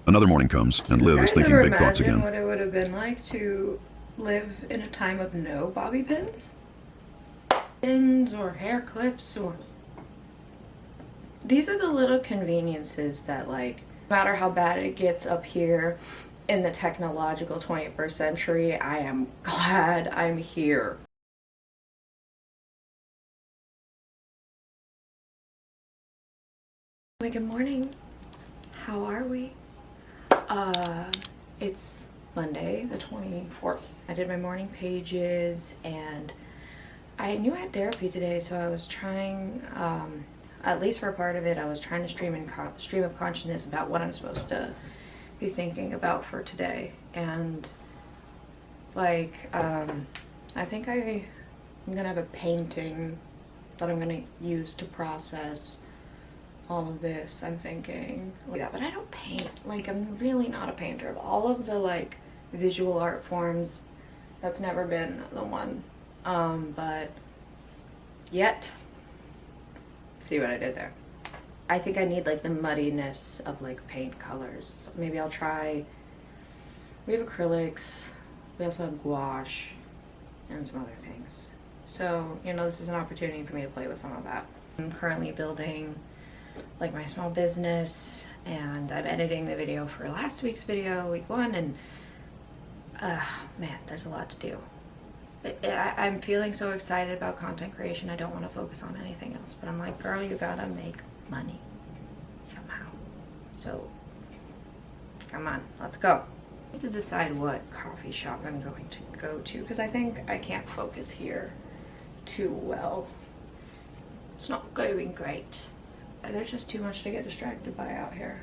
Another morning comes, and Liv is thinking big thoughts again. What it would have been like to live in a time of no bobby pins? Pins or hair clips or... These are the little conveniences that, like, no matter how bad it gets up here in the technological 21st century, I am glad I'm here. Good morning. How are we? It's Monday the 24th. I did my morning pages and I knew I had therapy today, so I was trying, at least for a part of it, I was trying to stream of consciousness about what I'm supposed to be thinking about for today. And like, I think I'm gonna have a painting that I'm gonna use to process all of this. I'm thinking like that, but I don't paint. Like, I'm really not a painter. Of all of the like visual art forms, that's never been the one. But yet, see what I did there? I think I need like the muddiness of like paint colors. Maybe I'll try, we have acrylics, we also have gouache and some other things. So, you know, this is an opportunity for me to play with some of that. I'm currently building like my small business, and I'm editing the video for last week's video, week 1, and man, there's a lot to do. I'm feeling so excited about content creation. I don't want to focus on anything else, but I'm like, girl, you gotta make money somehow. So come on, let's go. I need to decide what coffee shop I'm going to go to, because I think I can't focus here too well. It's not going great. There's just too much to get distracted by out here.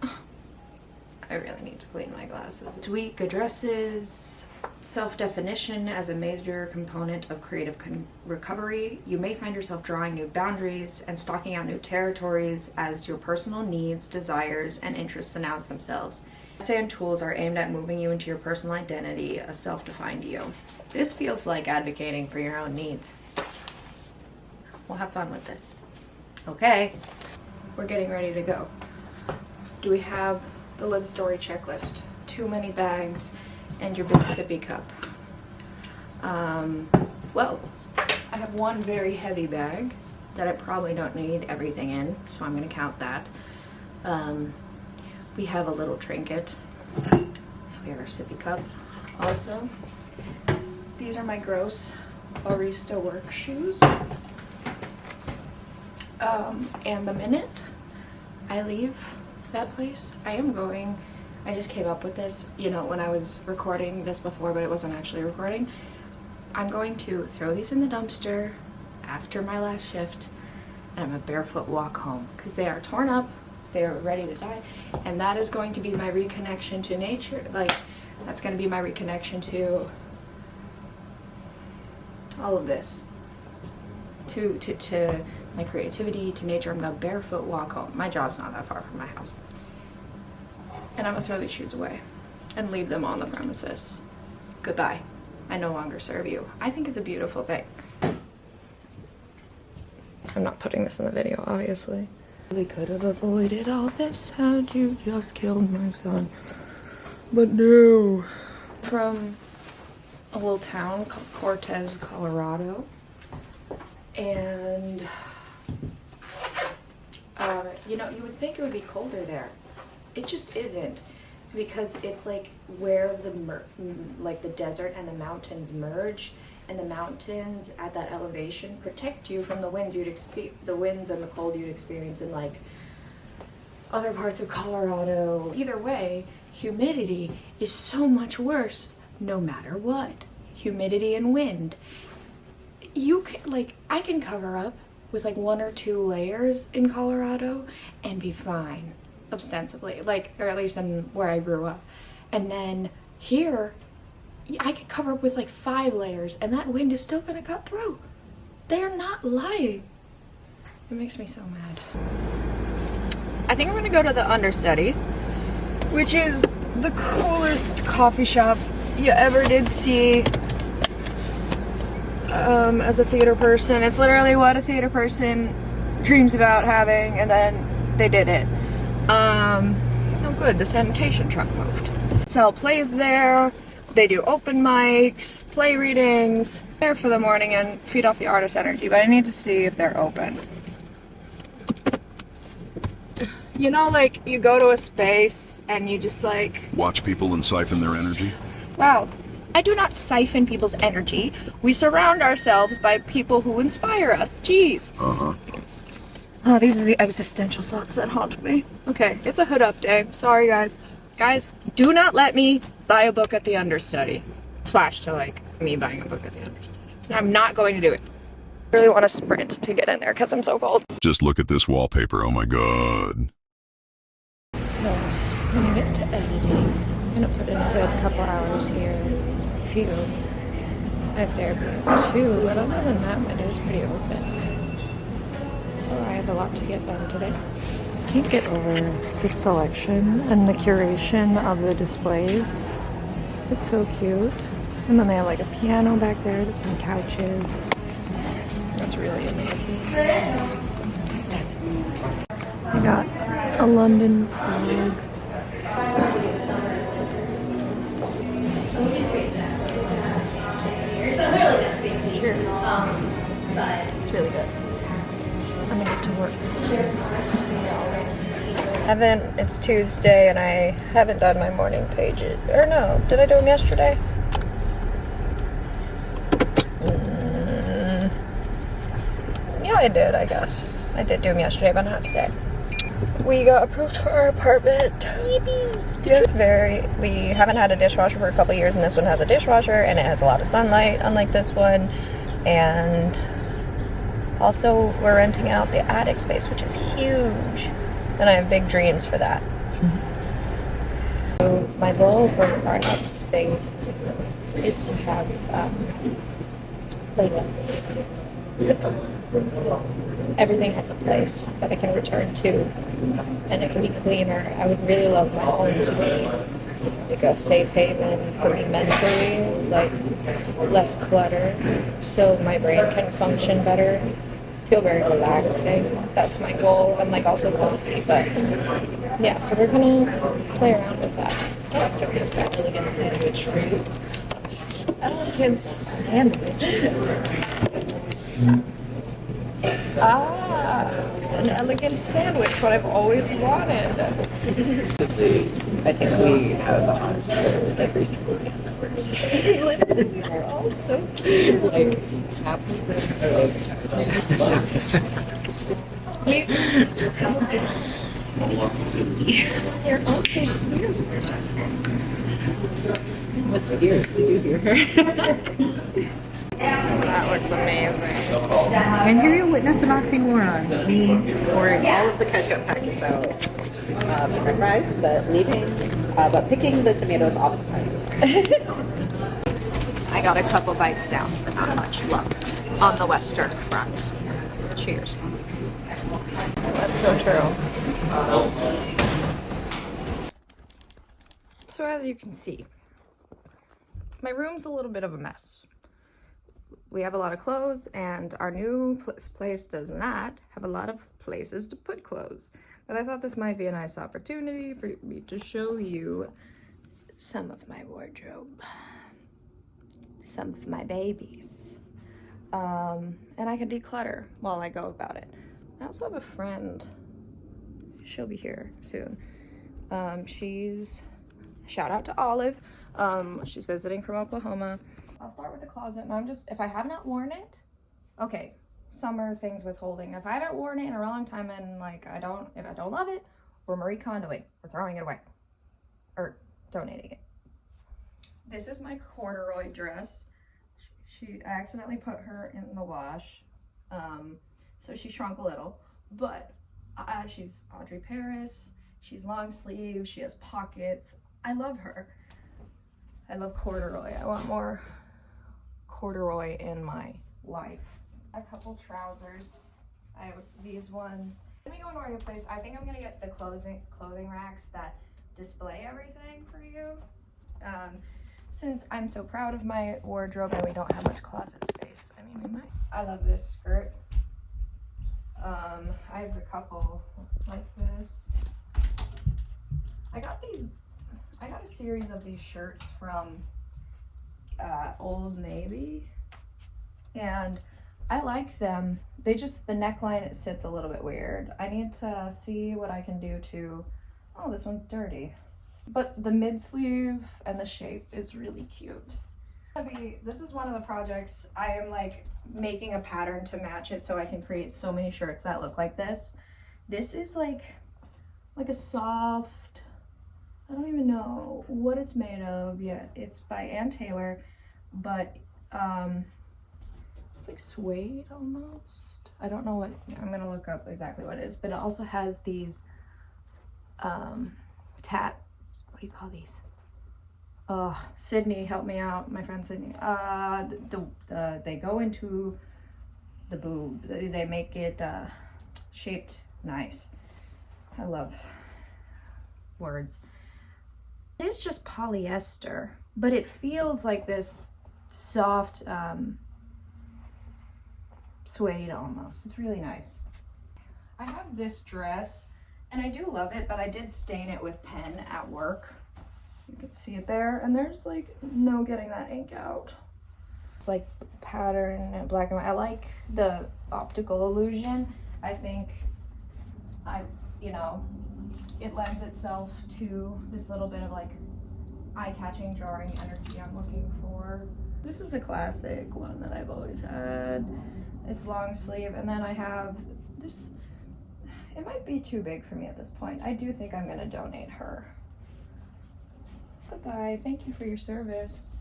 I really need to clean my glasses. This week addresses self-definition as a major component of creative recovery. You may find yourself drawing new boundaries and stalking out new territories as your personal needs, desires, and interests announce themselves. Essay and tools are aimed at moving you into your personal identity, a self-defined you. This feels like advocating for your own needs. We'll have fun with this. Okay, we're getting ready to go. Do we have the live story checklist? Too many bags and your big sippy cup. Well, I have one very heavy bag that I probably don't need everything in, so I'm gonna count that. We have a little trinket. We have our sippy cup. Also, these are my gross barista work shoes. And the minute I leave that place, I just came up with this, you know, when I was recording this before, but it wasn't actually recording. I'm going to throw these in the dumpster after my last shift, and I'm a barefoot walk home, because they are torn up, they are ready to die, and that is going to be my reconnection to nature. Like, that's going to be my reconnection to all of this, to my creativity, to nature. I'm gonna barefoot walk home. My job's not that far from my house. And I'm gonna throw these shoes away and leave them on the premises. Goodbye. I no longer serve you. I think it's a beautiful thing. I'm not putting this in the video, obviously. We could have avoided all this had you just killed my son. But no. From a little town called Cortez, Colorado. And you know, you would think it would be colder there. It just isn't, because it's like where the desert and the mountains merge, and the mountains at that elevation protect you from the winds and the cold you'd experience in like other parts of Colorado. Either way, humidity is so much worse no matter what. Humidity and wind. You can, like, I can cover up with like 1 or 2 layers in Colorado and be fine, ostensibly, like, or at least in where I grew up. And then here, I could cover up with like 5 layers and that wind is still gonna cut through. They are not lying. It makes me so mad. I think I'm gonna go to the understudy, which is the coolest coffee shop you ever did see. As a theater person, it's literally what a theater person dreams about having, and then they did it. good, the sanitation truck moved. Sell plays there. They do open mics, play readings. There for the morning and feed off the artist energy, but I need to see if they're open. You know, like, you go to a space and you just like... Watch people and siphon their energy? Wow. I do not siphon people's energy. We surround ourselves by people who inspire us. Jeez. Uh-huh. Oh, these are the existential thoughts that haunt me. Okay, it's a hood up day. Sorry, guys. Guys, do not let me buy a book at the understudy. Flash to, like, me buying a book at the understudy. I'm not going to do it. I really want to sprint to get in there because I'm so cold. Just look at this wallpaper, oh my god. So, I'm gonna get to editing. I'm gonna put in a good couple hours here. Few. I have therapy at 2, but other than that, my day's pretty open. So I have a lot to get done today. Can't get over the selection and the curation of the displays. It's so cute. And then they have like a piano back there, there's some couches. That's really amazing. That's me. I got a London plug. Cheers. It's really good. I'm gonna get to work. See y'all later. It's Tuesday and I haven't done my morning pages. Or no, did I do them yesterday? Yeah, I did, I guess. I did do them yesterday, but not today. We got approved for our apartment. Yes, we haven't had a dishwasher for a couple years, and this one has a dishwasher, and it has a lot of sunlight, unlike this one. And also, we're renting out the attic space, which is huge, and I have big dreams for that. So my goal for our next space is to have everything has a place that I can return to, and it can be cleaner. I would really love my home to be like a safe haven for me mentally, like less clutter, so my brain can function better, feel very relaxing. That's my goal, and like also cozy. But yeah, so we're gonna play around with that. I like this elegant sandwich for you. Elegant sandwich. An elegant sandwich, what I've always wanted. I think we have a hots for every single thing that works. Literally, they're all so cute. Like, half of them are those You just have a good. You're all so cute. What's fierce? Did you hear her? That looks amazing. And here you'll witness an oxymoron. Me pouring all of the ketchup packets out for my fries, but picking the tomatoes off the fries. I got a couple bites down for not much luck on the western front. Cheers. That's so true. So as you can see, my room's a little bit of a mess. We have a lot of clothes, and our new place does not have a lot of places to put clothes. But I thought this might be a nice opportunity for me to show you some of my wardrobe. Some of my babies. And I can declutter while I go about it. I also have a friend. She'll be here soon. Shout out to Olive. She's visiting from Oklahoma. I'll start with the closet, and if I have not worn it, okay, summer things withholding. If I haven't worn it in a long time and like if I don't love it, we're Marie Kondoing. We're throwing it away. Or donating it. This is my corduroy dress. I accidentally put her in the wash. So she shrunk a little, but she's Audrey Paris. She's long sleeve, she has pockets. I love her. I love corduroy. I want more corduroy in my life. A couple trousers. I have these ones. Let me go into our new place. I think I'm gonna get the clothing racks that display everything for you. Since I'm so proud of my wardrobe and we don't have much closet space. I mean, we might. I love this skirt. I have a couple like this. I got a series of these shirts from Old Navy, and I like them. The neckline, it sits a little bit weird. I need to see what I can do to, oh, this one's dirty. But the mid sleeve and the shape is really cute. This is one of the projects I am like making a pattern to match it so I can create so many shirts that look like this. This is like a soft, I don't even know what it's made of yet. It's by Ann Taylor, but it's like suede almost. I don't know what, I'm gonna look up exactly what it is, but it also has these what do you call these? Oh, Sydney, help me out, my friend Sydney. They go into the boob. They make it shaped nice. I love words. It is just polyester, but it feels like this soft suede almost. It's really nice. I have this dress and I do love it, but I did stain it with pen at work. You can see it there, and there's like no getting that ink out. It's like pattern and black and white. I like the optical illusion. I think it lends itself to this little bit of like eye-catching drawing energy I'm looking for. This is a classic one that I've always had. It's long sleeve, and then I have this. It might be too big for me at this point. I do think I'm gonna donate her. Goodbye, thank you for your service.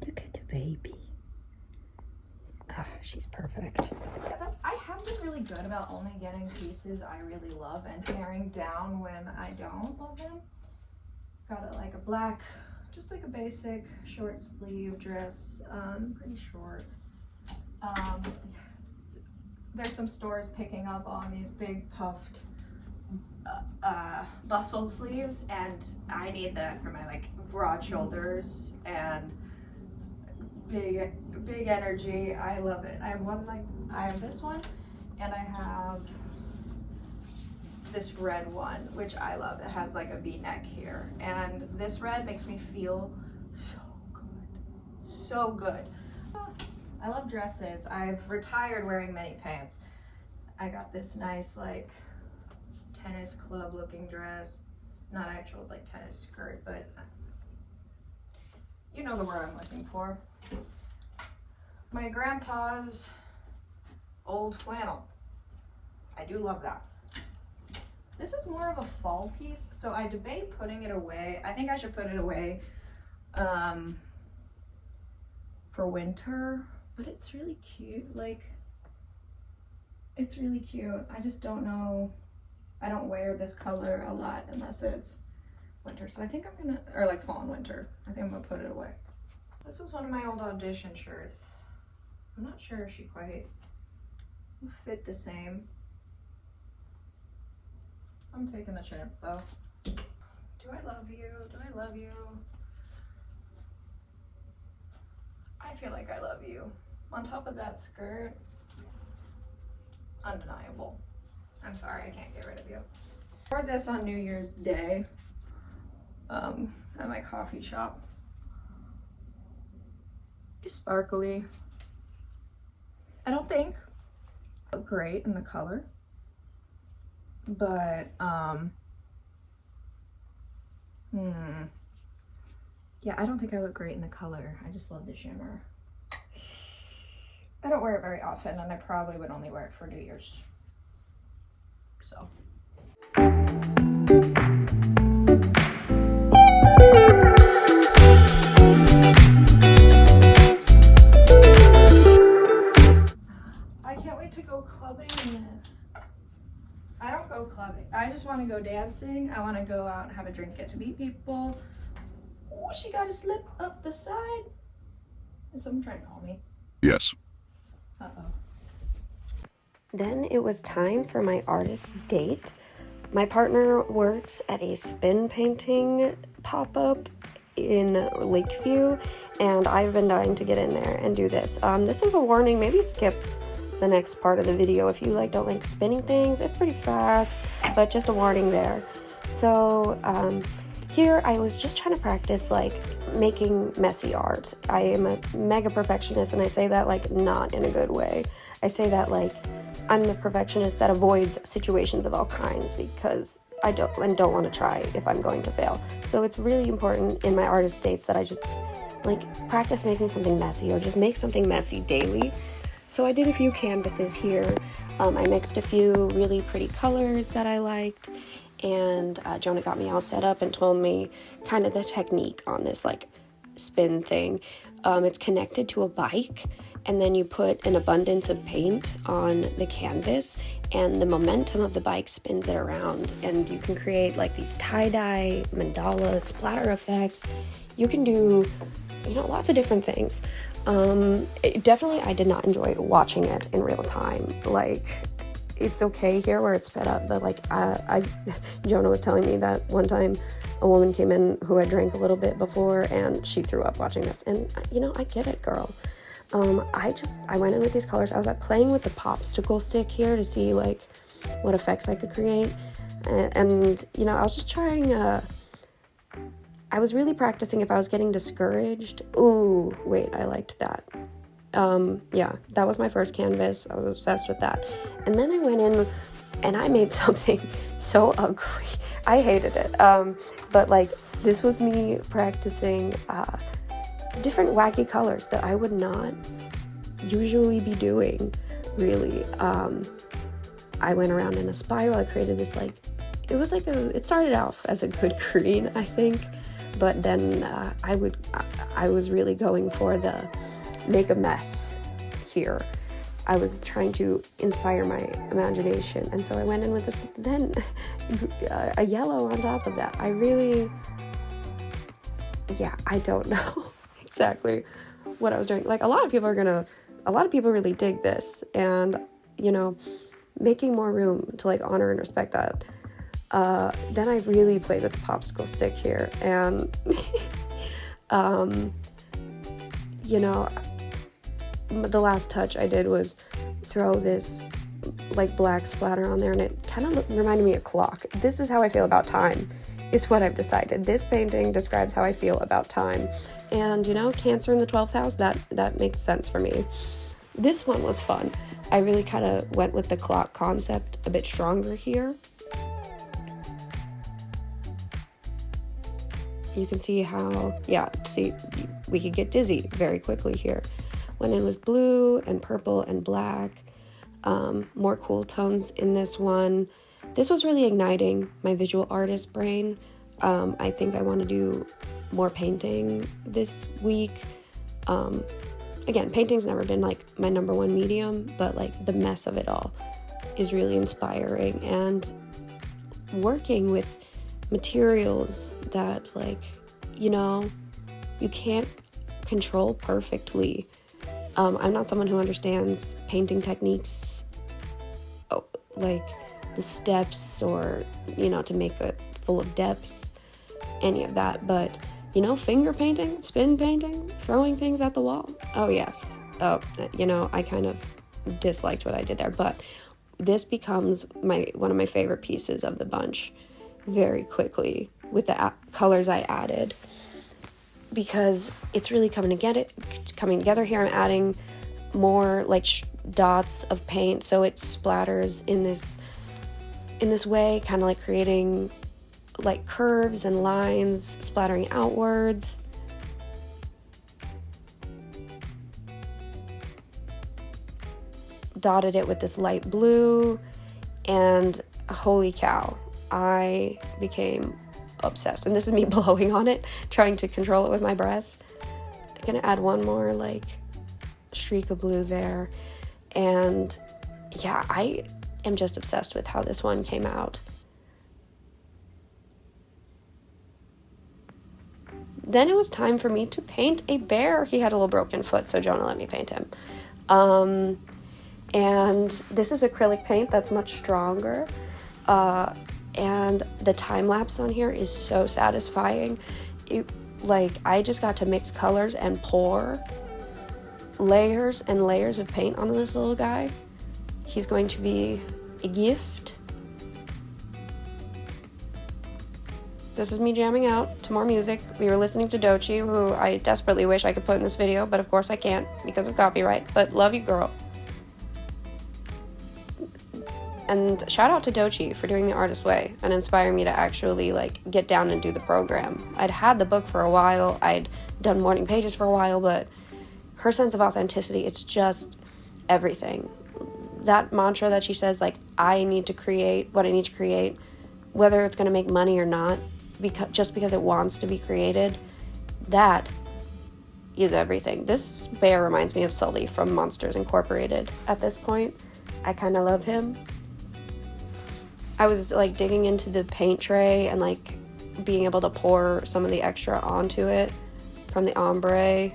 Look at the baby. Ah, she's perfect. I have been really good about only getting pieces I really love and paring down when I don't love them. Got like a black, just like a basic short sleeve dress, pretty short. There's some stores picking up on these big puffed bustle sleeves, and I need that for my like broad shoulders and big energy. I love it. I have this one, and I have this red one, which I love. It has like a V-neck here, and this red makes me feel so good. I love dresses. I've retired wearing many pants. I got this nice like tennis club looking dress, not actual like tennis skirt, but you know the word I'm looking for. My grandpa's old flannel. I do love that. This is more of a fall piece, so I debate putting it away. I think I should put it away for winter, but it's really cute. Like, it's really cute. I just don't know. I don't wear this color a lot unless it's winter, so I think I'm gonna, or like fall and winter. I think I'm gonna put it away. This was one of my old audition shirts. I'm not sure if she quite will fit the same. I'm taking the chance though. Do I love you? Do I love you? I feel like I love you. On top of that skirt, undeniable. I'm sorry, I can't get rid of you. I wore this on New Year's Day at my coffee shop. It's sparkly. I don't think it look great in the color, but yeah, I don't think I look great in the color. I just love the shimmer. I don't wear it very often, and I probably would only wear it for New Year's. So. I can't wait to go clubbing in this. I don't go clubbing. I just want to go dancing. I want to go out and have a drink, get to meet people. Oh, she got to slip up the side. Is someone trying to call me? Yes. Uh-oh. Then it was time for my artist date. My partner works at a spin painting pop-up in Lakeview, and I've been dying to get in there and do this. This is a warning, maybe skip the next part of the video if you don't like spinning things. It's pretty fast, but just a warning there. So here I was just trying to practice like making messy art. I am a mega perfectionist, and I say that like not in a good way. I say that like I'm the perfectionist that avoids situations of all kinds because I don't want to try if I'm going to fail. So it's really important in my artist dates that I just like practice making something messy, or just make something messy daily. So I did a few canvases here. I mixed a few really pretty colors that I liked, and Jonah got me all set up and told me kind of the technique on this like spin thing. It's connected to a bike, and then you put an abundance of paint on the canvas, and the momentum of the bike spins it around, and you can create like these tie-dye, mandala, splatter effects. You can do, you know, lots of different things. Definitely I did not enjoy watching it in real time. Like, it's okay here where it's sped up, but like Jonah was telling me that one time a woman came in who had drank a little bit before, and she threw up watching this. And you know, I get it, girl. I went in with these colors. I was playing with the popsicle stick here to see like what effects I could create, and you know, I was just trying. I was really practicing if I was getting discouraged. Ooh, wait, I liked that. Yeah, that was my first canvas. I was obsessed with that. And then I went in and I made something so ugly. I hated it. But like, this was me practicing different wacky colors that I would not usually be doing, really. I went around in a spiral. I created this like, it started off as a good green, I think. But then I was really going for the make a mess here. I was trying to inspire my imagination, and so I went in with this, then a yellow on top of that. I don't know exactly what I was doing. Like, a lot of people really dig this, and you know, making more room to like honor and respect that. Then I really played with the popsicle stick here, and you know, the last touch I did was throw this like black splatter on there, and it kind of reminded me of clock. This is how I feel about time, is what I've decided. This painting describes how I feel about time, and you know, Cancer in the 12th house, that makes sense for me. This one was fun. I really kind of went with the clock concept a bit stronger here. You can see how, we could get dizzy very quickly here. Went in with blue and purple and black, more cool tones in this one. This was really igniting my visual artist brain. I think I want to do more painting this week. Again, painting's never been like my number one medium, but like the mess of it all is really inspiring, and working with materials that, like, you know, you can't control perfectly. I'm not someone who understands painting techniques, like the steps, or, you know, to make it full of depth, any of that. But, you know, finger painting, spin painting, throwing things at the wall. Oh, yes. Oh, you know, I kind of disliked what I did there. But this becomes one of my favorite pieces of the bunch very quickly with the colors I added, because it's really coming together here. I'm adding more like dots of paint, so it splatters in this way, kind of like creating like curves and lines splattering outwards. Dotted it with this light blue, and holy cow, I became obsessed. And this is me blowing on it, trying to control it with my breath. I'm gonna add one more like streak of blue there, and yeah, I am just obsessed with how this one came out. Then it was time for me to paint a bear. He had a little broken foot, so Jonah let me paint him. And this is acrylic paint that's much stronger. And the time lapse on here is so satisfying. I just got to mix colors and pour layers and layers of paint onto this little guy. He's going to be a gift. This is me jamming out to more music. We were listening to Doechii, who I desperately wish I could put in this video, but of course I can't because of copyright. But love you, girl. And shout out to Doechii for doing The Artist Way and inspiring me to actually like get down and do the program. I'd had the book for a while, I'd done morning pages for a while, but her sense of authenticity, it's just everything. That mantra that she says, like, I need to create what I need to create, whether it's going to make money or not, just because it wants to be created, that is everything. This bear reminds me of Sully from Monsters Incorporated at this point. I kind of love him. I was like digging into the paint tray and like being able to pour some of the extra onto it from the ombre.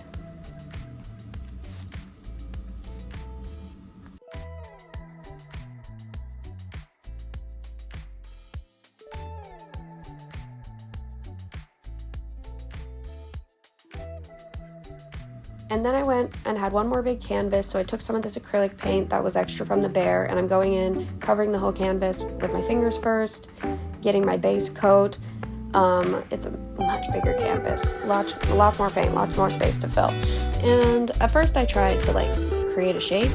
And then I went and had one more big canvas, so I took some of this acrylic paint that was extra from the bear, and I'm going in, covering the whole canvas with my fingers first, getting my base coat. It's a much bigger canvas, lots more paint, lots more space to fill. And at first I tried to like create a shape.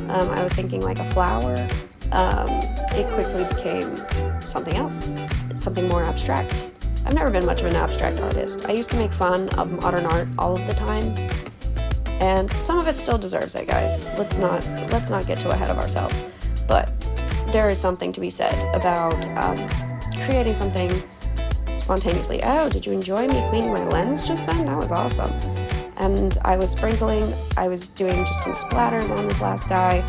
I was thinking like a flower. It quickly became something else, something more abstract. I've never been much of an abstract artist. I used to make fun of modern art all of the time. And some of it still deserves it, guys. Let's not get too ahead of ourselves. But there is something to be said about creating something spontaneously. Oh, did you enjoy me cleaning my lens just then? That was awesome. And I was sprinkling. I was doing just some splatters on this last guy.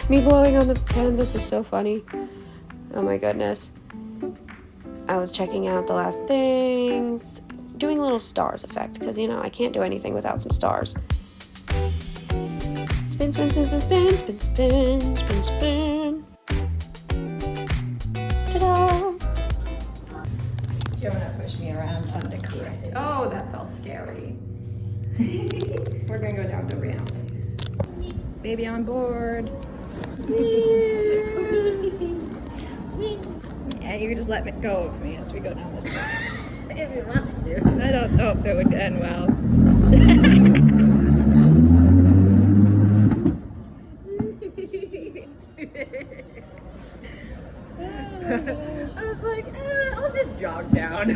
Me blowing on the canvas is so funny. Oh my goodness. I was checking out the last things, doing a little stars effect, because, you know, I can't do anything without some stars. Spin, spin, spin, spin, spin, spin, spin, spin, spin. Ta-da! Jonah pushed me around on the cliff. Oh, that felt scary. We're gonna go down to ramp. Baby on board. Yeah, you can just let me go of me as we go down this way. If you wanted to. I don't know if it would end well. I was like, I'll just jog down.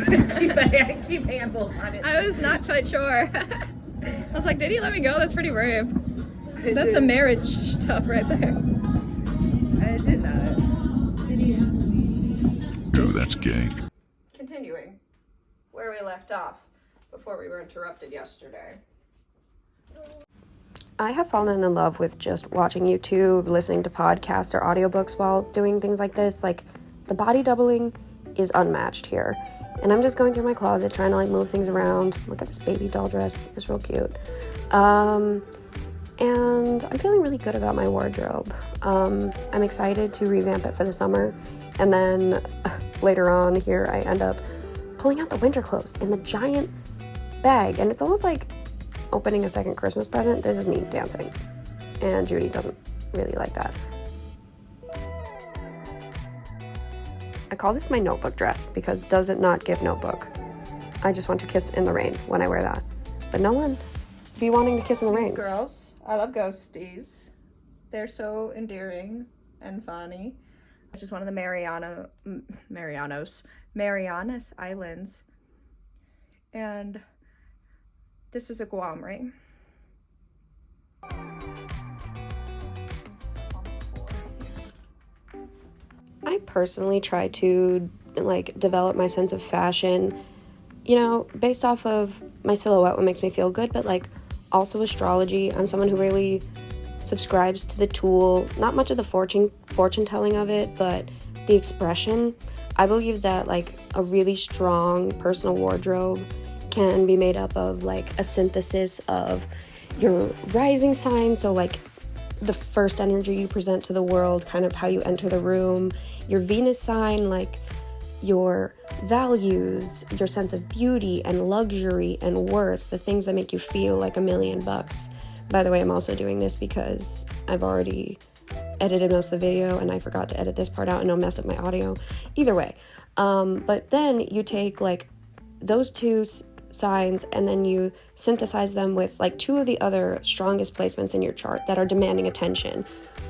keep handles on it. I was not quite sure. I was like, did he let me go? That's pretty brave. That's some marriage stuff right there. I did not. Oh, that's gay. Continuing where we left off before we were interrupted yesterday. I have fallen in love with just watching YouTube, listening to podcasts or audiobooks while doing things like this. Like, the body doubling is unmatched here. And I'm just going through my closet trying to like move things around. Look at this baby doll dress. It's real cute. And I'm feeling really good about my wardrobe. I'm excited to revamp it for the summer. And then later on here, I end up pulling out the winter clothes in the giant bag. And it's almost like opening a second Christmas present. This is me dancing. And Judy doesn't really like that. I call this my notebook dress because does it not give notebook? I just want to kiss in the rain when I wear that. But no one be wanting to kiss in the rain. These girls, I love ghosties. They're so endearing and funny. Which is one of the Marianas Islands. And this is a Guam ring. I personally try to like develop my sense of fashion, you know, based off of my silhouette, what makes me feel good, but like also astrology. I'm someone who really subscribes to the tool, not much of the fortune telling of it, but the expression. I believe that like a really strong personal wardrobe can be made up of like a synthesis of your rising sign, so like the first energy you present to the world, kind of how you enter the room, your Venus sign, like your values, your sense of beauty and luxury and worth, the things that make you feel like $1,000,000. By the way, I'm also doing this because I've already edited most of the video and I forgot to edit this part out and it'll mess up my audio. Either way. But then you take like those two signs and then you synthesize them with like two of the other strongest placements in your chart that are demanding attention,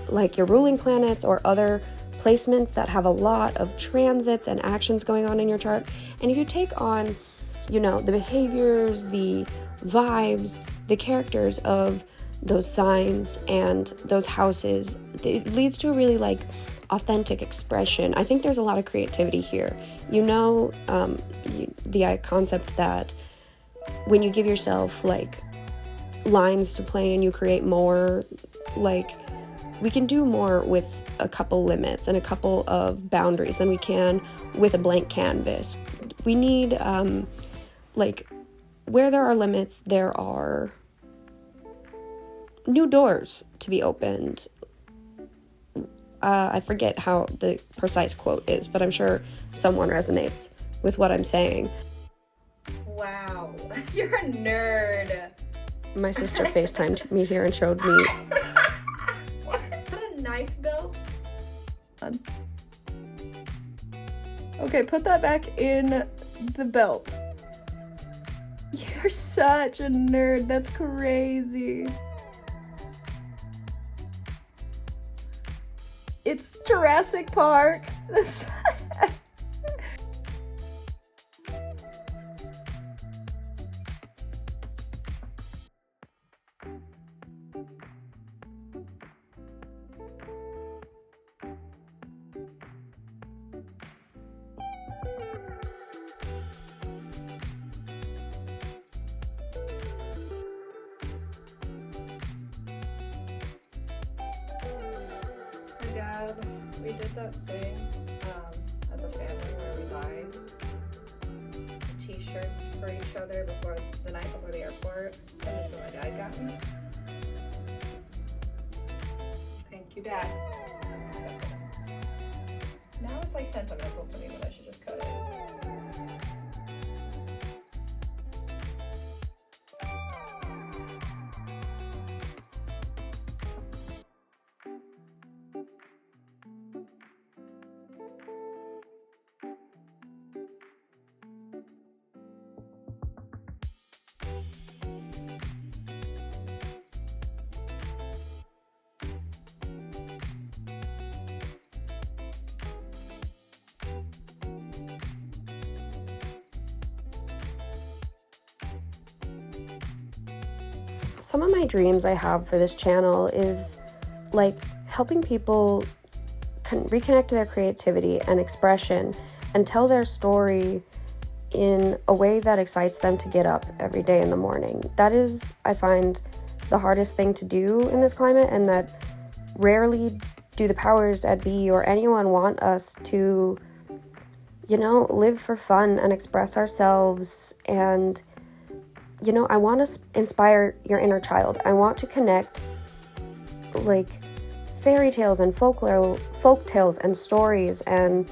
like your ruling planets or other placements that have a lot of transits and actions going on in your chart. And if you take on, you know, the behaviors, the vibes, the characters of those signs and those houses, it leads to a really like authentic expression. I think there's a lot of creativity here. You know, the concept that when you give yourself like lines to play and you create more, like we can do more with a couple limits and a couple of boundaries than we can with a blank canvas. We need like where there are limits, there are new doors to be opened. I forget how the precise quote is, but I'm sure someone resonates with what I'm saying. Wow, you're a nerd. My sister FaceTimed me here and showed me. What is that, a knife belt? Okay, put that back in the belt. You're such a nerd. That's crazy. It's Jurassic Park. Dad, we did that thing as a family where we buy t-shirts for each other the night before the airport. And this is what my dad got me. Thank you, Dad. Now it's like sentimental to me, but I should just cut it. Some of my dreams I have for this channel is like helping people reconnect to their creativity and expression and tell their story in a way that excites them to get up every day in the morning. That is, I find, the hardest thing to do in this climate, and that rarely do the powers that be or anyone want us to, you know, live for fun and express ourselves. And you know, I want to inspire your inner child. I want to connect like fairy tales and folk tales and stories and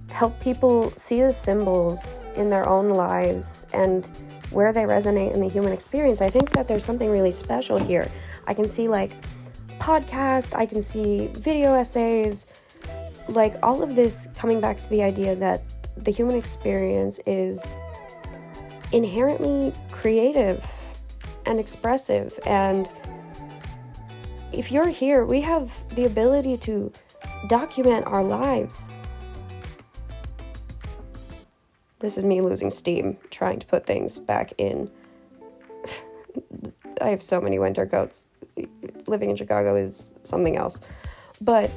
help people see the symbols in their own lives and where they resonate in the human experience. I think that there's something really special here. I can see like podcast, I can see video essays, like all of this coming back to the idea that the human experience is inherently creative and expressive, and if you're here, we have the ability to document our lives. This is me losing steam trying to put things back in. I have so many winter coats. Living in Chicago is something else. But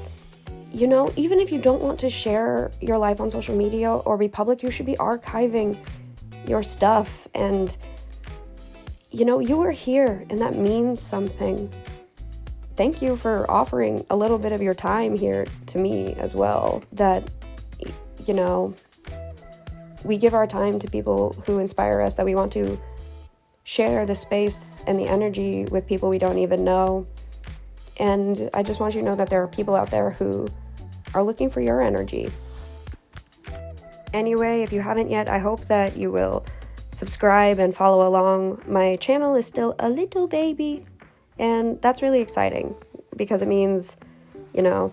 you know, even if you don't want to share your life on social media or be public, you should be archiving your stuff. And you know, you are here and that means something. Thank you for offering a little bit of your time here to me as well. That, you know, we give our time to people who inspire us, that we want to share the space and the energy with people we don't even know. And I just want you to know that there are people out there who are looking for your energy. Anyway, if you haven't yet, I hope that you will subscribe and follow along. My channel is still a little baby, and that's really exciting because it means, you know,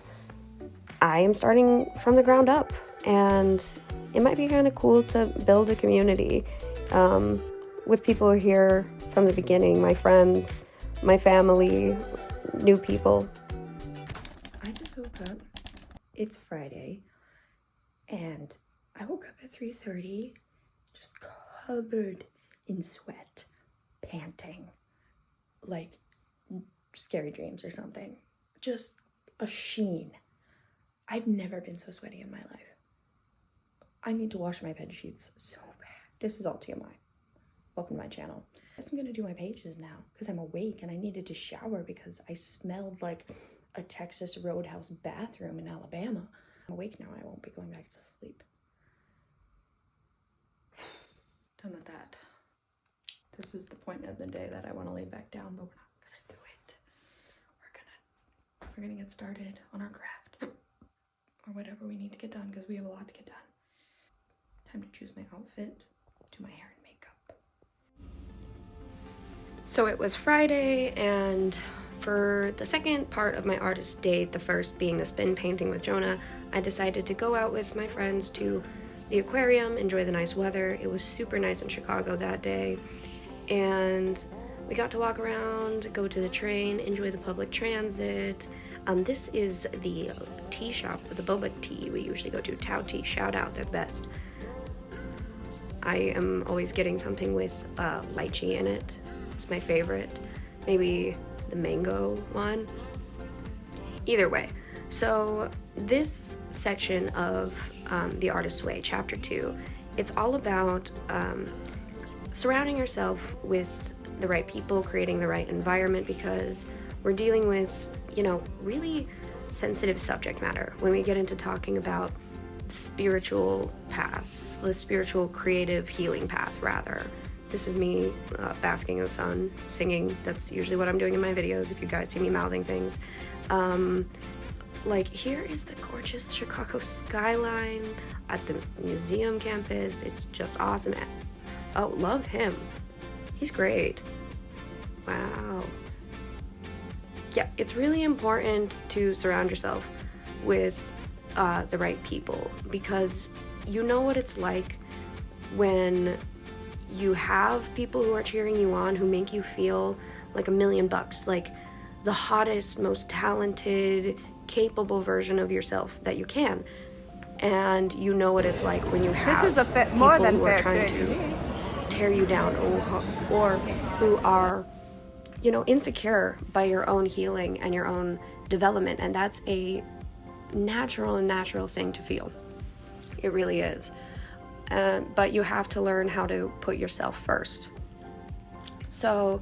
I am starting from the ground up, and it might be kind of cool to build a community with people here from the beginning, my friends, my family, new people. I just woke up. It's Friday, and I woke up at 3:30, just covered in sweat, panting, like scary dreams or something. Just a sheen. I've never been so sweaty in my life. I need to wash my bed sheets so bad. This is all TMI. Welcome to my channel. I guess I'm gonna do my pages now because I'm awake and I needed to shower because I smelled like a Texas Roadhouse bathroom in Alabama. I'm awake now. I won't be going back to sleep. Done with that. This is the point of the day that I want to lay back down, but we're not gonna do it. We're gonna get started on our craft or whatever we need to get done because we have a lot to get done. Time to choose my outfit, do my hair and makeup. So it was Friday, and for the second part of my artist date, the first being the spin painting with Jonah, I decided to go out with my friends to the aquarium, enjoy the nice weather. It was super nice in Chicago that day, and we got to walk around, go to the train, enjoy the public transit. This is the tea shop, the boba tea we usually go to, Tao Tea, shout out, they're the best. I am always getting something with lychee in it. It's my favorite. Maybe the mango one. Either way. So this section of The Artist's Way, Chapter 2, it's all about surrounding yourself with the right people, creating the right environment, because we're dealing with, you know, really sensitive subject matter when we get into talking about the spiritual path, the spiritual creative healing path, rather. This is me basking in the sun, singing. That's usually what I'm doing in my videos if you guys see me mouthing things. Like, here is the gorgeous Chicago skyline at the museum campus. It's just awesome. Oh, love him. He's great. Wow. Yeah, it's really important to surround yourself with the right people, because you know what it's like when you have people who are cheering you on, who make you feel like $1,000,000, like the hottest, most talented, capable version of yourself that you can. And you know what it's like when you have people who are trying to tear you down, or who are, you know, insecure by your own healing and your own development. And that's a natural thing to feel. It really is. But you have to learn how to put yourself first. So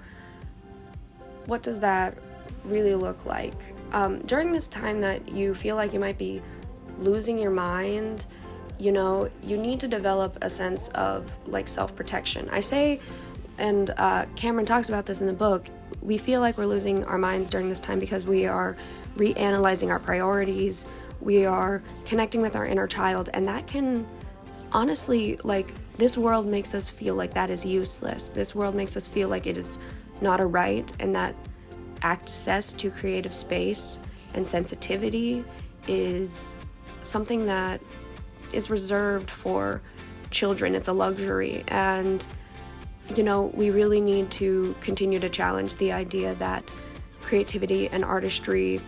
what does that really look like? During this time that you feel like you might be losing your mind, you know, you need to develop a sense of like self-protection. I say, and Cameron talks about this in the book, we feel like we're losing our minds during this time because we are reanalyzing our priorities, we are connecting with our inner child, and that can honestly, like, this world makes us feel like that is useless. This world makes us feel like it is not a right, and that access to creative space and sensitivity is something that is reserved for children. It's a luxury, and you know, we really need to continue to challenge the idea that creativity and artistry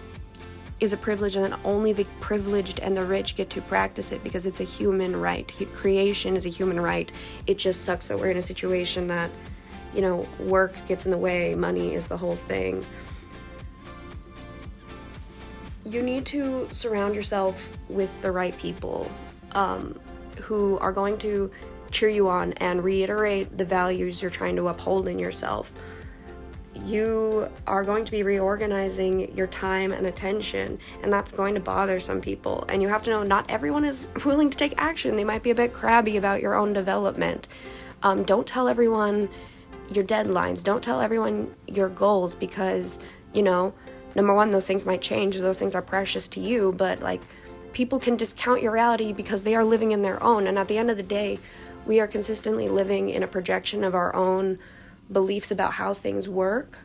is a privilege, and that only the privileged and the rich get to practice it, because it's a human right. Creation is a human right. It just sucks that we're in a situation that, you know, work gets in the way, money is the whole thing. You need to surround yourself with the right people who are going to cheer you on and reiterate the values you're trying to uphold in yourself. You are going to be reorganizing your time and attention, and that's going to bother some people. And you have to know not everyone is willing to take action. They might be a bit crabby about your own development. Don't tell everyone your deadlines. Don't tell everyone your goals, because, you know, number one, those things might change. Those things are precious to you, but like, people can discount your reality because they are living in their own. And at the end of the day, we are consistently living in a projection of our own beliefs about how things work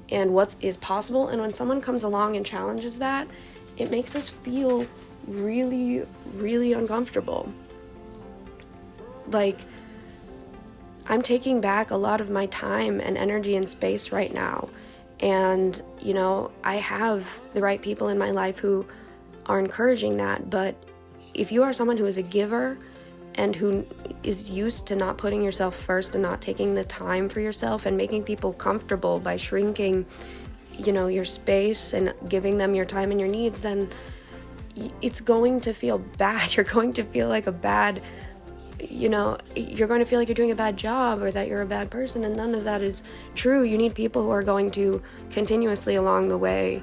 and what is possible. And when someone comes along and challenges that it makes us feel really, really uncomfortable. Like, I'm taking back a lot of my time and energy and space right now. And, you know, I have the right people in my life who are encouraging that. But if you are someone who is a giver and who is used to not putting yourself first and not taking the time for yourself and making people comfortable by shrinking, you know, your space and giving them your time and your needs, then it's going to feel bad. You're going to feel like a bad, you know, you're going to feel like you're doing a bad job or that you're a bad person, and none of that is true. You need people who are going to continuously along the way,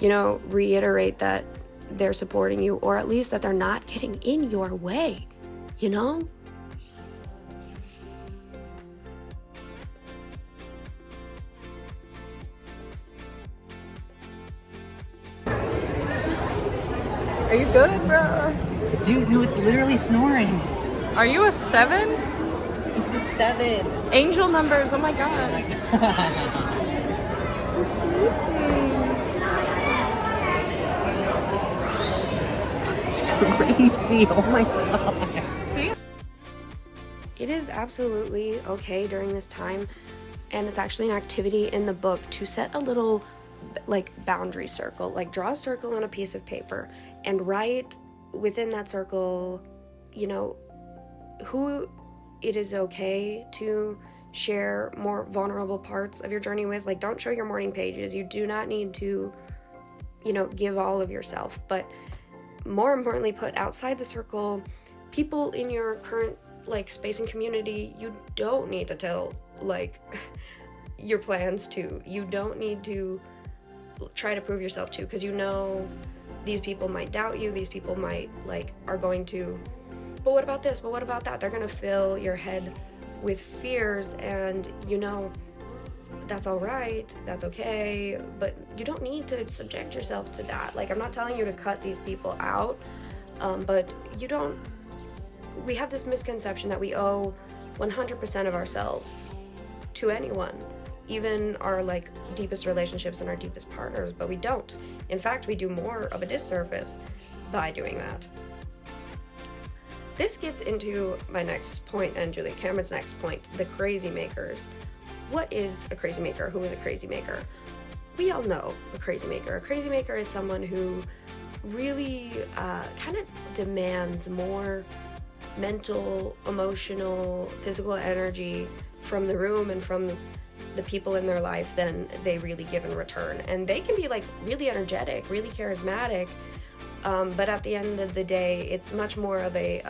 you know, reiterate that they're supporting you, or at least that they're not getting in your way, you know? Are you good, bro? Dude, no, it's literally snoring. Are you a 7? It's a 7. Angel numbers, oh my god. You're sleeping. It's crazy. Oh my god. It is absolutely okay during this time, and it's actually an activity in the book to set a little like boundary circle. Like, draw a circle on a piece of paper and write within that circle, you know, who it is okay to share more vulnerable parts of your journey with. Like, don't show your morning pages. You do not need to, you know, give all of yourself. But more importantly, put outside the circle people in your current like space and community you don't need to tell like your plans to. You don't need to try to prove yourself to, because you know these people might doubt you. These people might like are going to, but what about this? But what about that? They're going to fill your head with fears, and you know that's all right, that's okay, but you don't need to subject yourself to that. Like, I'm not telling you to cut these people out, but you don't, we have this misconception that we owe 100% of ourselves to anyone, even our like deepest relationships and our deepest partners, but we don't. In fact, we do more of a disservice by doing that. This gets into my next point and Julia Cameron's next point, the Crazymakers. What is a crazy maker? Who is a crazy maker? We all know a crazy maker. A crazy maker is someone who really kind of demands more mental, emotional, physical energy from the room and from the people in their life than they really give in return. And they can be like really energetic, really charismatic, but at the end of the day, it's much more of a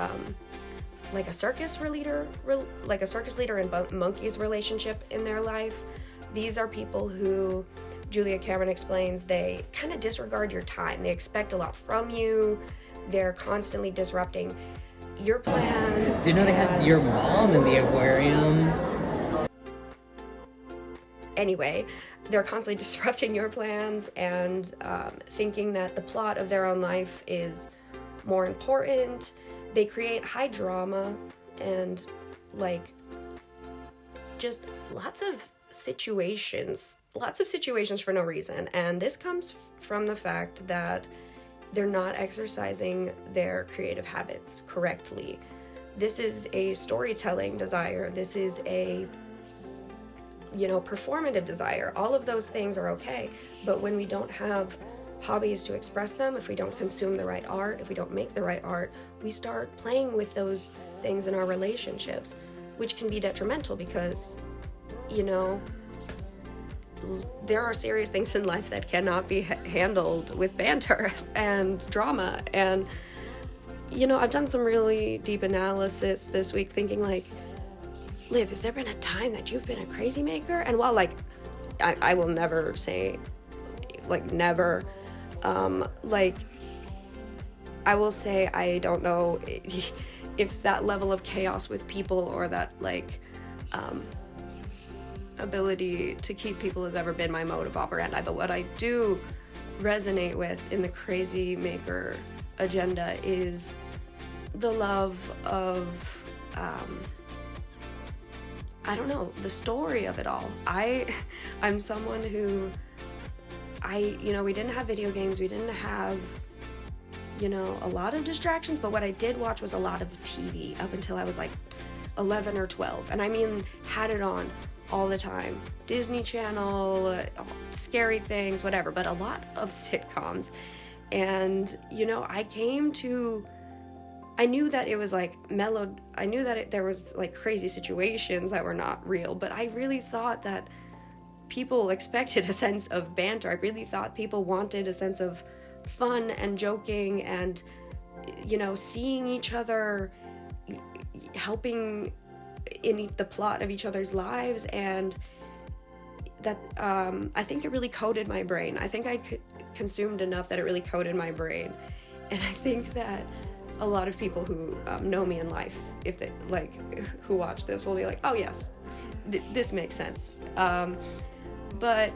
like a circus leader and monkey's relationship in their life. These are people who, Julia Cameron explains, they kind of disregard your time. They expect a lot from you. They're constantly disrupting your plans. Do you know they had your mom in the aquarium? Anyway, they're constantly disrupting your plans and thinking that the plot of their own life is more important. They create high drama and like just lots of situations for no reason. And this comes from the fact that they're not exercising their creative habits correctly. This is a storytelling desire. This is a, you know, performative desire. All of those things are okay, but when we don't have hobbies to express them, if we don't consume the right art, if we don't make the right art, we start playing with those things in our relationships, which can be detrimental because, you know, there are serious things in life that cannot be handled with banter and drama. And, you know, I've done some really deep analysis this week thinking like, Liv, has there been a time that you've been a crazy maker? And while like, I will never say like never, like I will say I don't know if that level of chaos with people or that like ability to keep people has ever been my mode of operandi. But what I do resonate with in the crazy maker agenda is the love of I don't know, the story of it all. I'm someone who we didn't have video games, we didn't have, a lot of distractions, but what I did watch was a lot of TV up until I was like 11 or 12. And I mean, had it on all the time. Disney Channel, scary things, whatever, but a lot of sitcoms. And, I knew that it was like mellowed. I knew that there was like crazy situations that were not real, but I really thought that people expected a sense of banter. I really thought people wanted a sense of fun and joking and, seeing each other, helping in the plot of each other's lives. And that, I think it really coated my brain. I think I consumed enough that it really coated my brain. And I think that a lot of people who know me in life, if they who watch this, will be like, oh yes, this makes sense. But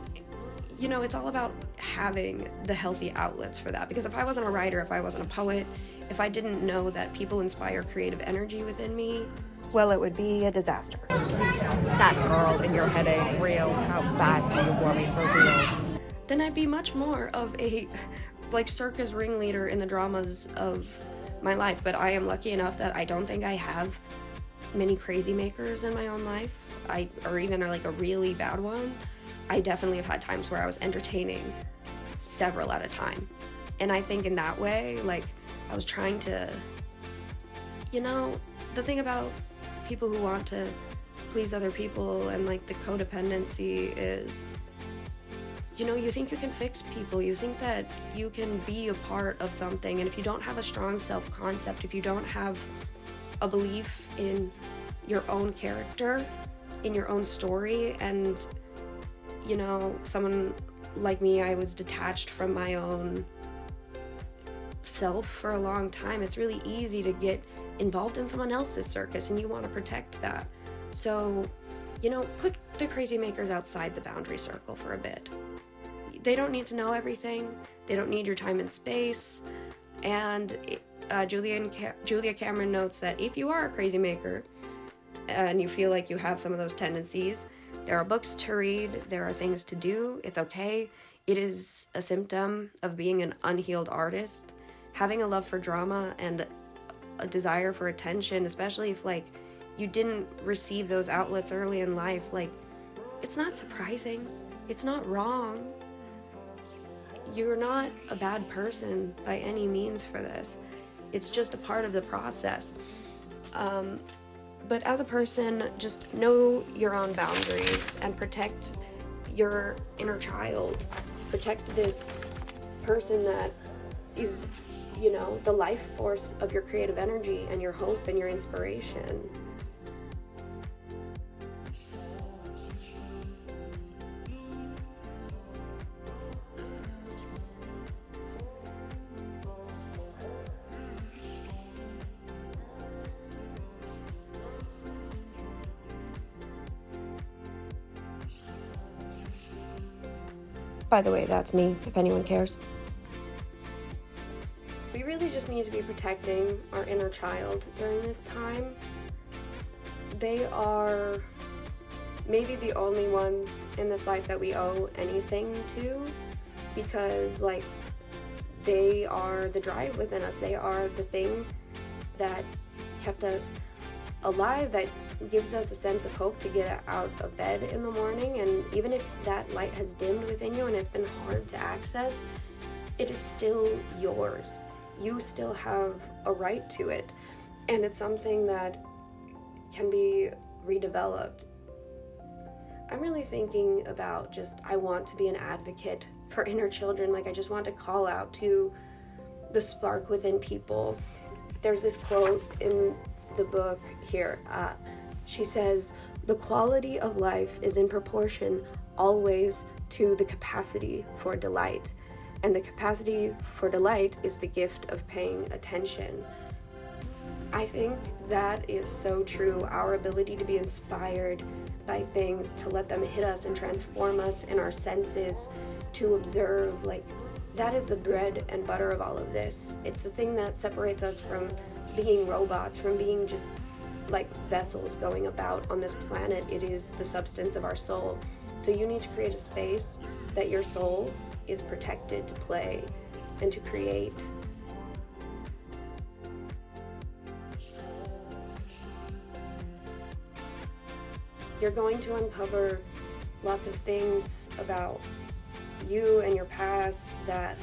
it's all about having the healthy outlets for that. Because if I wasn't a writer, if I wasn't a poet, if I didn't know that people inspire creative energy within me, well, it would be a disaster. That girl in your head ain't real. How bad do you want me for real? Then I'd be much more of a circus ringleader in the dramas of my life. But I am lucky enough that I don't think I have many Crazymakers in my own life, or even a really bad one. I definitely have had times where I was entertaining several at a time. And I think in that way, I was trying to, the thing about people who want to please other people and the codependency is, you think you can fix people, you think that you can be a part of something, and if you don't have a strong self-concept, if you don't have a belief in your own character, in your own story, and someone like me, I was detached from my own self for a long time. It's really easy to get involved in someone else's circus, and you want to protect that. So, put the Crazymakers outside the boundary circle for a bit. They don't need to know everything. They don't need your time and space. And Julia Cameron notes that if you are a Crazymaker and you feel like you have some of those tendencies, there are books to read, there are things to do, it's okay. It is a symptom of being an unhealed artist. Having a love for drama and a desire for attention, especially if you didn't receive those outlets early in life, it's not surprising. It's not wrong. You're not a bad person by any means for this. It's just a part of the process. But as a person, just know your own boundaries and protect your inner child. Protect this person that is, the life force of your creative energy and your hope and your inspiration. By the way, that's me, if anyone cares. We really just need to be protecting our inner child during this time. They are maybe the only ones in this life that we owe anything to, because they are the drive within us. They are the thing that kept us alive, that gives us a sense of hope to get out of bed in the morning. And even if that light has dimmed within you and it's been hard to access, it is still yours. You still have a right to it, and it's something that can be redeveloped. I'm really thinking about I want to be an advocate for inner children. I just want to call out to the spark within people. There's this quote in the book here. She says, "The quality of life is in proportion always to the capacity for delight. And the capacity for delight is the gift of paying attention." I think that is so true. Our ability to be inspired by things, to let them hit us and transform us in our senses, to observe, that is the bread and butter of all of this. It's the thing that separates us from being robots, from being just vessels going about on this planet. It is the substance of our soul. So you need to create a space that your soul is protected to play and to create. You're going to uncover lots of things about you and your past that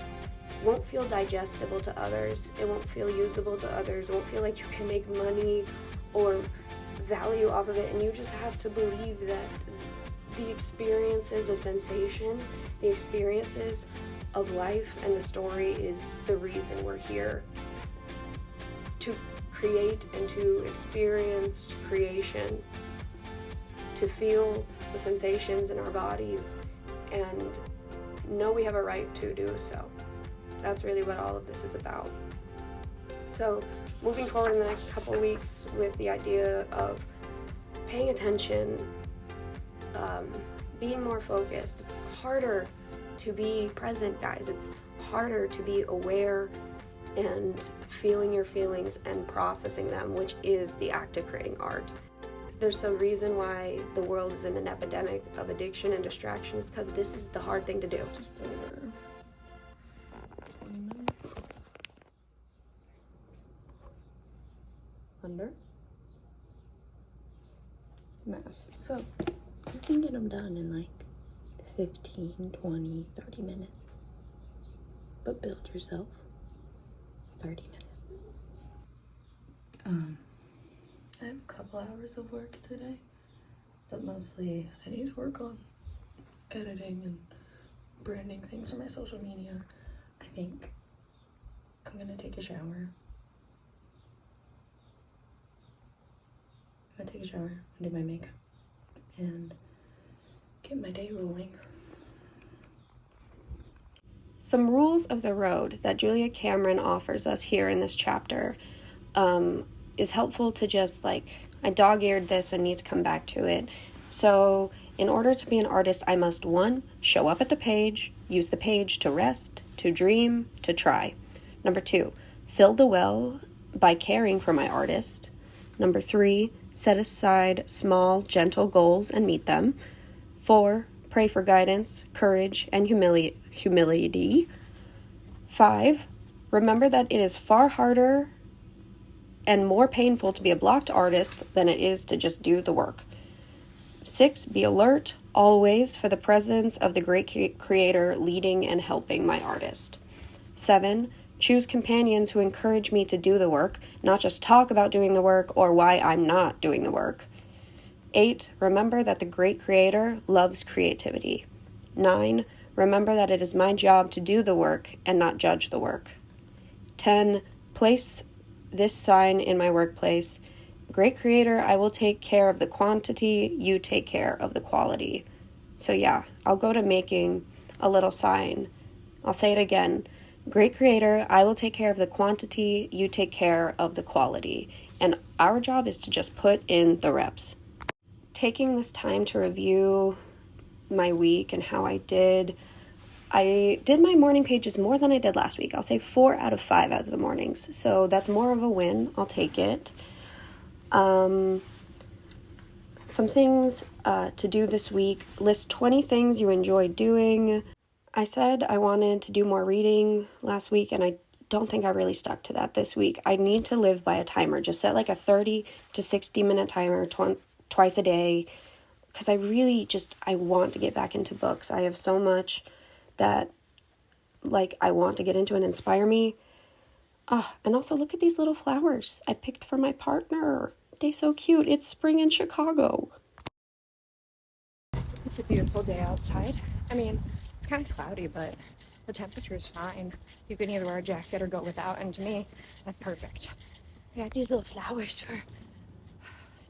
won't feel digestible to others. It won't feel usable to others. It won't feel like you can make money or value off of it. And you just have to believe that the experiences of sensation, the experiences of life, and the story is the reason we're here. To create and to experience creation, to feel the sensations in our bodies and know we have a right to do so. That's really what all of this is about. So moving forward in the next couple of weeks with the idea of paying attention, being more focused. It's harder to be present, guys. It's harder to be aware and feeling your feelings and processing them, which is the act of creating art. There's some reason why the world is in an epidemic of addiction and distractions, because this is the hard thing to do. Just over 20 minutes. Under. Math. So, you can get them done in like 15, 20, 30 minutes. But build yourself 30 minutes. I have a couple hours of work today, but mostly I need to work on editing and branding things for my social media. I think I'm gonna take a shower. I'm gonna take a shower and do my makeup and get my day rolling. Some rules of the road that Julia Cameron offers us here in this chapter is helpful to just like, I dog-eared this and need to come back to it. So in order to be an artist, I must 1, show up at the page, use the page to rest, to dream, to try. 2, fill the well by caring for my artist. 3, set aside small, gentle goals and meet them. 4, pray for guidance, courage, and humility. 5, remember that it is far harder and more painful to be a blocked artist than it is to just do the work. 6, be alert always for the presence of the great creator leading and helping my artist. 7, choose companions who encourage me to do the work, not just talk about doing the work or why I'm not doing the work. 8, remember that the great creator loves creativity. 9, remember that it is my job to do the work and not judge the work. 10, place this sign in my workplace: great creator, I will take care of the quantity, you take care of the quality. So yeah, I'll go to making a little sign. I'll say it again. Great creator, I will take care of the quantity, you take care of the quality. And our job is to just put in the reps. Taking this time to review my week and how I did my morning pages more than I did last week. I'll say 4 out of 5 out of the mornings. So that's more of a win. I'll take it. Some things to do this week. List 20 things you enjoy doing. I said I wanted to do more reading last week, and I don't think I really stuck to that this week. I need to live by a timer. Just set like a 30 to 60 minute timer twice a day, because I want to get back into books. I have so much that I want to get into and inspire me. And also look at these little flowers I picked for my partner. They're so cute. It's spring in Chicago. It's a beautiful day outside. I mean, it's kind of cloudy, but the temperature is fine. You can either wear a jacket or go without, and to me, that's perfect. I got these little flowers for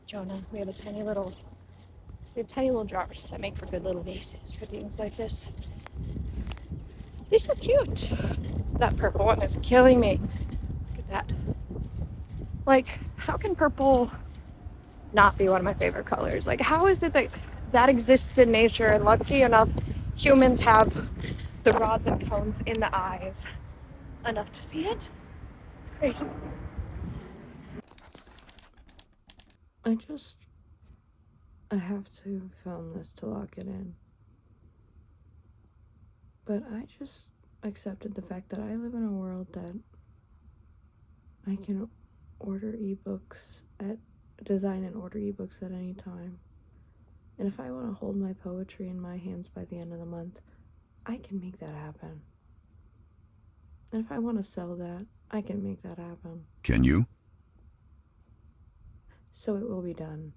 Jonah. We have tiny little jars that make for good little vases for things like this. They're so cute. That purple one is killing me. Look at that. How can purple not be one of my favorite colors? How is it that exists in nature, and lucky enough, humans have the rods and cones in the eyes enough to see it? It's crazy. I have to film this to lock it in. But I just accepted the fact that I live in a world that I can order ebooks design and order ebooks at any time. And if I want to hold my poetry in my hands by the end of the month, I can make that happen. And if I want to sell that, I can make that happen. Can you? So it will be done.